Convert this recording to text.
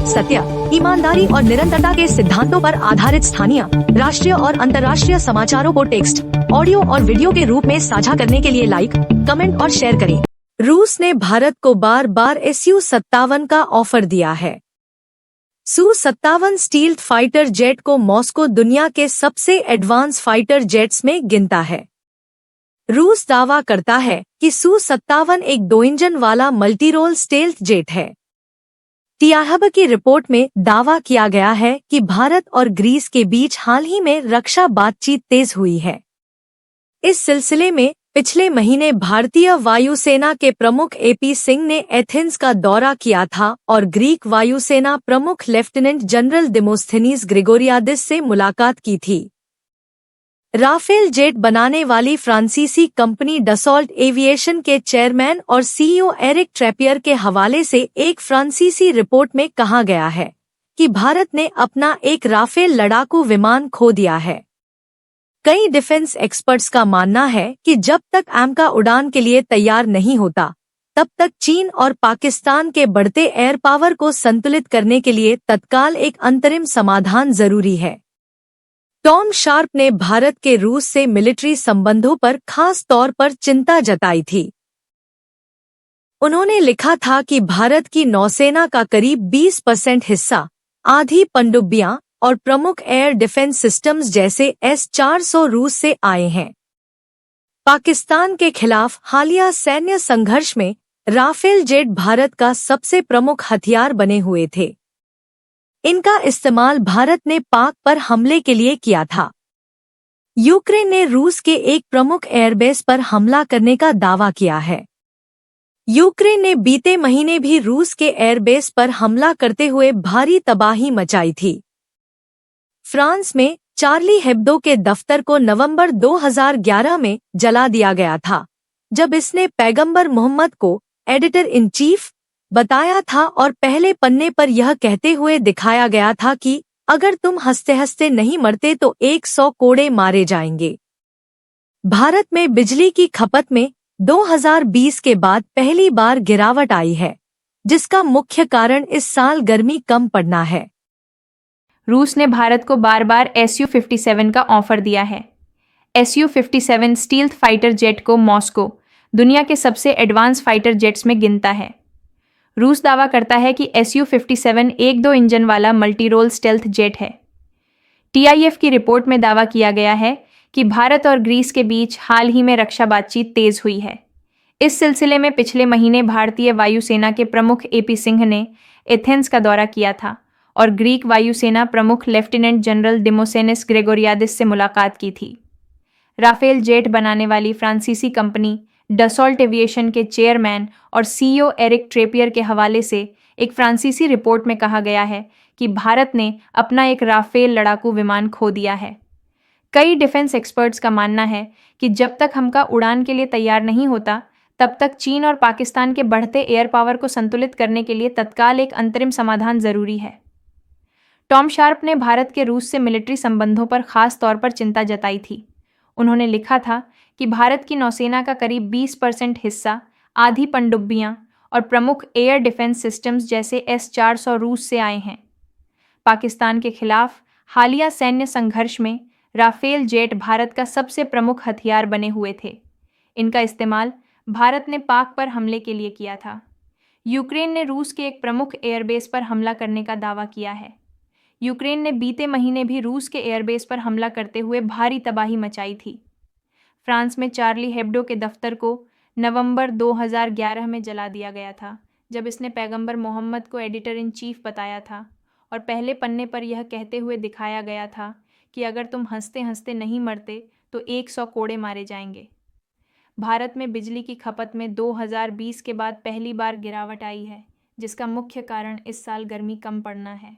सत्य, ईमानदारी और निरंतरता के सिद्धांतों पर आधारित स्थानीय, राष्ट्रीय और अंतर्राष्ट्रीय समाचारों को टेक्स्ट, ऑडियो और वीडियो के रूप में साझा करने के लिए लाइक, कमेंट और शेयर करें। रूस ने भारत को बार बार Su-57 का ऑफर दिया है। Su-57 स्टील्थ फाइटर जेट को मॉस्को दुनिया के सबसे एडवांस फाइटर जेट्स में गिनता है। रूस दावा करता है कि Su-57 एक 2 इंजन वाला मल्टीरोल स्टेल्थ जेट है। टीआईएब की रिपोर्ट में दावा किया गया है कि भारत और ग्रीस के बीच हाल ही में रक्षा बातचीत तेज हुई है। इस सिलसिले में पिछले महीने भारतीय वायुसेना के प्रमुख एपी सिंह ने एथेंस का दौरा किया था और ग्रीक वायुसेना प्रमुख लेफ्टिनेंट जनरल डेमोस्थेनीस ग्रिगोरियादिस से मुलाकात की थी। राफेल जेट बनाने वाली फ्रांसीसी कंपनी डसॉल्ट एविएशन के चेयरमैन और सीईओ एरिक ट्रैपियर के हवाले से एक फ्रांसीसी रिपोर्ट में कहा गया है कि भारत ने अपना एक राफेल लड़ाकू विमान खो दिया है। कई डिफेंस एक्सपर्ट्स का मानना है कि जब तक अमेरिका उड़ान के लिए तैयार नहीं होता, तब तक चीन और पाकिस्तान के बढ़ते एयर पावर को संतुलित करने के लिए तत्काल एक अंतरिम समाधान जरूरी है। टॉम शार्प ने भारत के रूस से मिलिट्री संबंधों पर खास तौर पर चिंता जताई थी। उन्होंने लिखा था कि भारत की नौसेना का करीब 20% हिस्सा आधी पनडुब्बियां और प्रमुख एयर डिफेंस सिस्टम्स जैसे S-400 रूस से आए हैं। पाकिस्तान के खिलाफ हालिया सैन्य संघर्ष में राफेल जेट भारत का सबसे प्रमुख हथियार बने हुए थे। इनका इस्तेमाल भारत ने पाक पर हमले के लिए किया था। यूक्रेन ने रूस के एक प्रमुख एयरबेस पर हमला करने का दावा किया है। यूक्रेन ने बीते महीने भी रूस के एयरबेस पर हमला करते हुए भारी तबाही मचाई थी। फ्रांस में चार्ली हेब्दो के दफ्तर को नवंबर 2011 में जला दिया गया था, जब इसने पैगंबर मोहम्मद को एडिटर इन चीफ बताया था और पहले पन्ने पर यह कहते हुए दिखाया गया था कि अगर तुम हंसते हंसते नहीं मरते तो 100 कोड़े मारे जाएंगे। भारत में बिजली की खपत में 2020 के बाद पहली बार गिरावट आई है, जिसका मुख्य कारण इस साल गर्मी कम पड़ना है। रूस ने भारत को बार बार Su-57 का ऑफर दिया है। Su-57 स्टील्थ फाइटर जेट को मॉस्को दुनिया के सबसे एडवांस फाइटर जेट्स में गिनता है। रूस दावा करता है कि Su-57 एक 2 इंजन वाला मल्टीरोल स्टेल्थ जेट है। टीआईएफ की रिपोर्ट में दावा किया गया है कि भारत और ग्रीस के बीच हाल ही में रक्षा बातचीत तेज हुई है। इस सिलसिले में पिछले महीने भारतीय वायुसेना के प्रमुख एपी सिंह ने एथेंस का दौरा किया था और ग्रीक वायुसेना प्रमुख लेफ्टिनेंट जनरल डेमोस्थेनीस ग्रिगोरियादिस से मुलाकात की थी। राफेल जेट बनाने वाली फ्रांसीसी कंपनी डसॉल्ट एविएशन के चेयरमैन और सीईओ एरिक ट्रैपियर के हवाले से एक फ्रांसीसी रिपोर्ट में कहा गया है कि भारत ने अपना एक राफेल लड़ाकू विमान खो दिया है। कई डिफेंस एक्सपर्ट्स का मानना है कि जब तक हमका उड़ान के लिए तैयार नहीं होता, तब तक चीन और पाकिस्तान के बढ़ते एयर पावर को संतुलित करने के लिए तत्काल एक अंतरिम समाधान जरूरी है। टॉम शार्प ने भारत के रूस से मिलिट्री संबंधों पर खास तौर पर चिंता जताई थी। उन्होंने लिखा था कि भारत की नौसेना का करीब 20% हिस्सा आधी पनडुब्बियां और प्रमुख एयर डिफेंस सिस्टम्स जैसे S-400 रूस से आए हैं। पाकिस्तान के खिलाफ हालिया सैन्य संघर्ष में राफेल जेट भारत का सबसे प्रमुख हथियार बने हुए थे। इनका इस्तेमाल भारत ने पाक पर हमले के लिए किया था। यूक्रेन ने रूस के एक प्रमुख एयरबेस पर हमला करने का दावा किया है। यूक्रेन ने बीते महीने भी रूस के एयरबेस पर हमला करते हुए भारी तबाही मचाई थी। फ्रांस में चार्ली हेब्डो के दफ्तर को नवंबर 2011 में जला दिया गया था, जब इसने पैगंबर मोहम्मद को एडिटर इन चीफ बताया था और पहले पन्ने पर यह कहते हुए दिखाया गया था कि अगर तुम हंसते हंसते नहीं मरते तो 100 कोड़े मारे जाएंगे। भारत में बिजली की खपत में 2020 के बाद पहली बार गिरावट आई है, जिसका मुख्य कारण इस साल गर्मी कम पड़ना है।